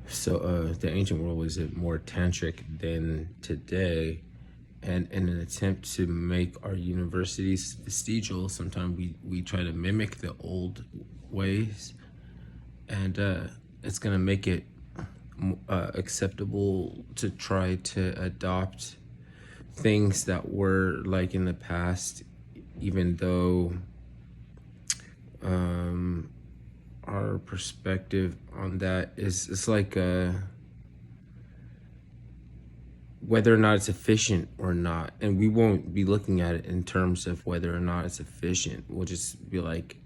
So the ancient world was more tantric than today. And in an attempt to make our universities vestigial, sometimes we try to mimic the old ways. And it's going to make it acceptable to try to adopt things that were like in the past, even though our perspective on that is it's like whether or not it's efficient or not. And we won't be looking at it in terms of whether or not it's efficient. We'll just be like,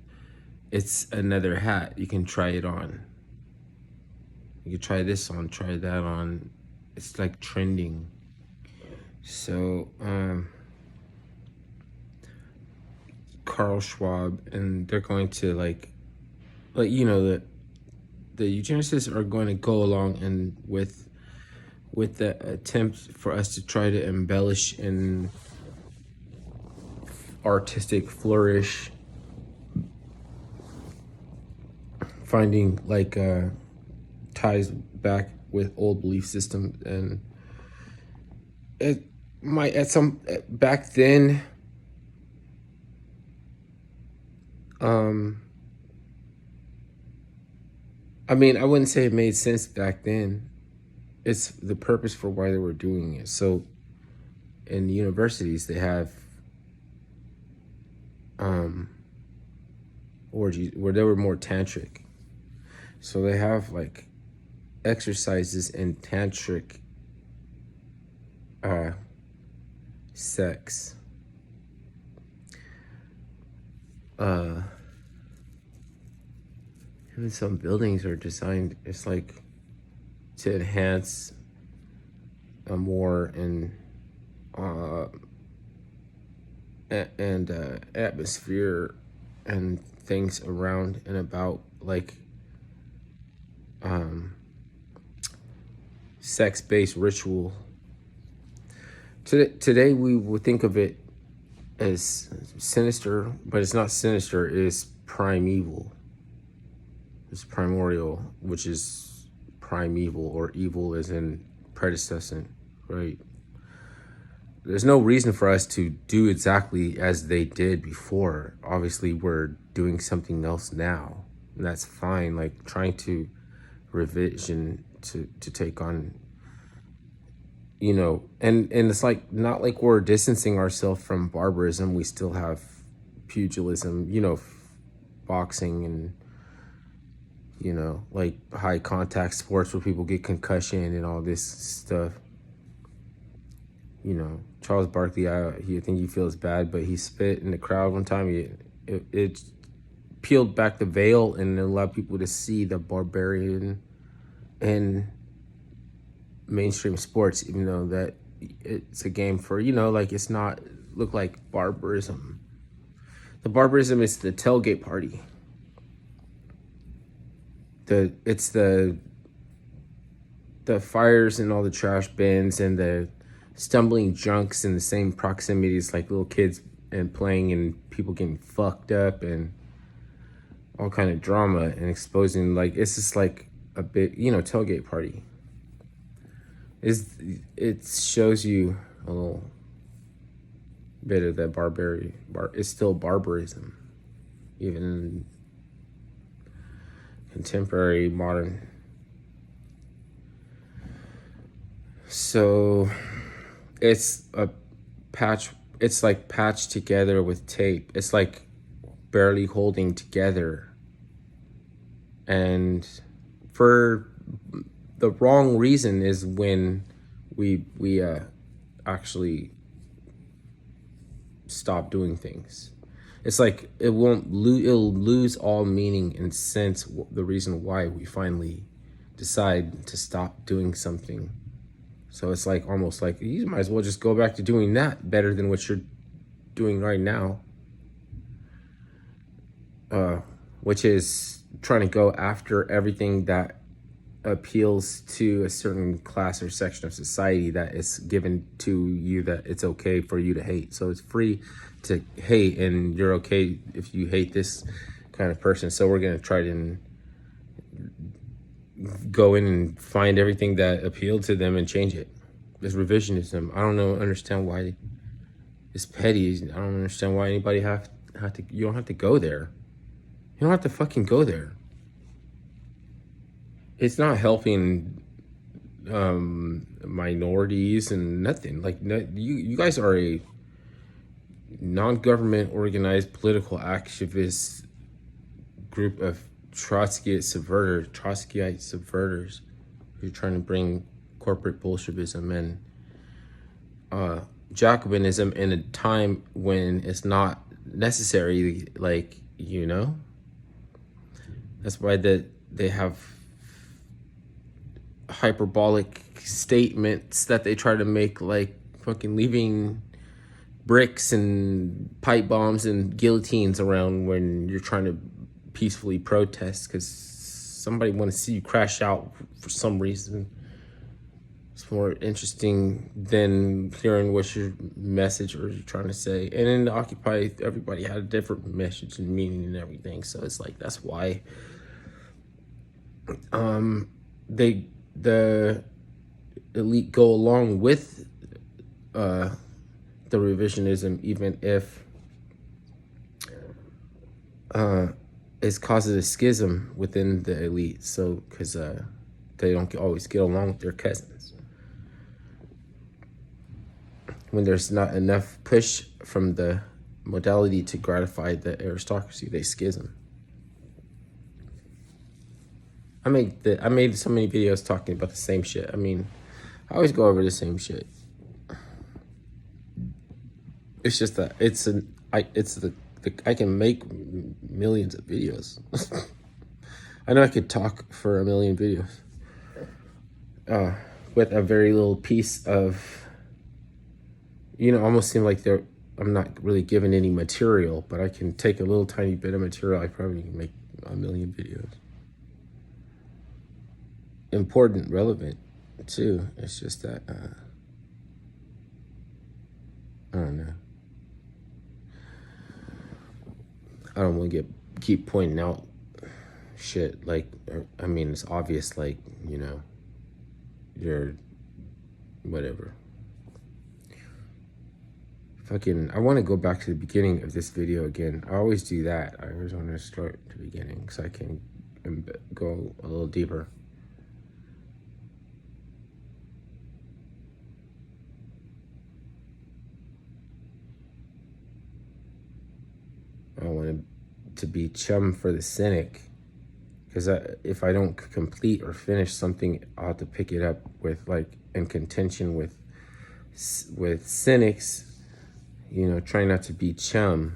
it's another hat. You can try it on. You can try this on, try that on. It's like trending. So Carl Schwab, and they're going to like you know, the eugenicists are going to go along and with the attempt for us to try to embellish and artistic flourish, finding like ties back with old belief systems. And it might at some back then I mean, I wouldn't say it made sense back then. It's the purpose for why they were doing it. So in universities, they have orgies where they were more tantric. So they have like exercises in tantric sex. Even some buildings are designed, it's like to enhance a more atmosphere and things around and about like sex-based ritual. Today we would think of it as sinister, but it's not sinister. It's primeval. It's primordial, which is primeval, or evil as in predecessor, right? There's no reason for us to do exactly as they did before. Obviously, we're doing something else now, and that's fine. Like trying to revision to take on, you know, and it's like not like we're distancing ourselves from barbarism. We still have pugilism, you know, boxing and, you know, like high contact sports where people get concussion and all this stuff. You know, Charles Barkley, I think he feels bad, but he spit in the crowd one time. It peeled back the veil and allowed people to see the barbarian in mainstream sports, even though that it's a game for, you know, like it's not look like barbarism. The barbarism is the tailgate party. It's the fires and all the trash bins and the stumbling drunks in the same proximity as like little kids and playing and people getting fucked up and all kind of drama and exposing. Like it's just like a bit, you know, tailgate party. It shows you a little bit of that it's still barbarism, even in contemporary modern. So it's a patch, it's like patched together with tape. It's like barely holding together. And for the wrong reason is when we actually stop doing things. It's like it'll lose all meaning and sense, the reason why we finally decide to stop doing something. So it's like almost like you might as well just go back to doing that better than what you're doing right now, which is trying to go after everything that appeals to a certain class or section of society that is given to you, that it's okay for you to hate. So it's free to hate, and you're okay if you hate this kind of person. So we're going to try to go in and find everything that appealed to them and change it. It's revisionism. I don't understand why it's petty. I don't understand why anybody have to. You don't have to go there. You don't have to fucking go there. It's not helping minorities and nothing. Like, no, you guys are a non-government organized political activist group of Trotskyite subverters who are trying to bring corporate Bolshevism and Jacobinism in a time when it's not necessary. Like, you know, that's why they have hyperbolic statements that they try to make, like fucking leaving bricks and pipe bombs and guillotines around when you're trying to peacefully protest because somebody want to see you crash out for some reason. It's more interesting than hearing what your message or you're trying to say. And in the Occupy, everybody had a different message and meaning and everything. So it's like, that's why the elite go along with the revisionism, even if it causes a schism within the elite. So, because they don't always get along with their cousins. When there's not enough push from the modality to gratify the aristocracy, they schism. I made so many videos talking about the same shit. I mean, I always go over the same shit. It's just that I can make millions of videos. I know I could talk for a million videos with a very little piece of, almost seem like I'm not really given any material, but I can take a little tiny bit of material. I probably can make a million videos. Important, relevant too. It's just that I don't know. I don't want to keep pointing out shit. Like, I mean, it's obvious. Like, you're whatever. I want to go back to the beginning of this video again. I always do that. I always want to start at the beginning so I can go a little deeper. I want to be chum for the cynic, because if I don't complete or finish something, I'll have to pick it up with, like, in contention with cynics, trying not to be chum.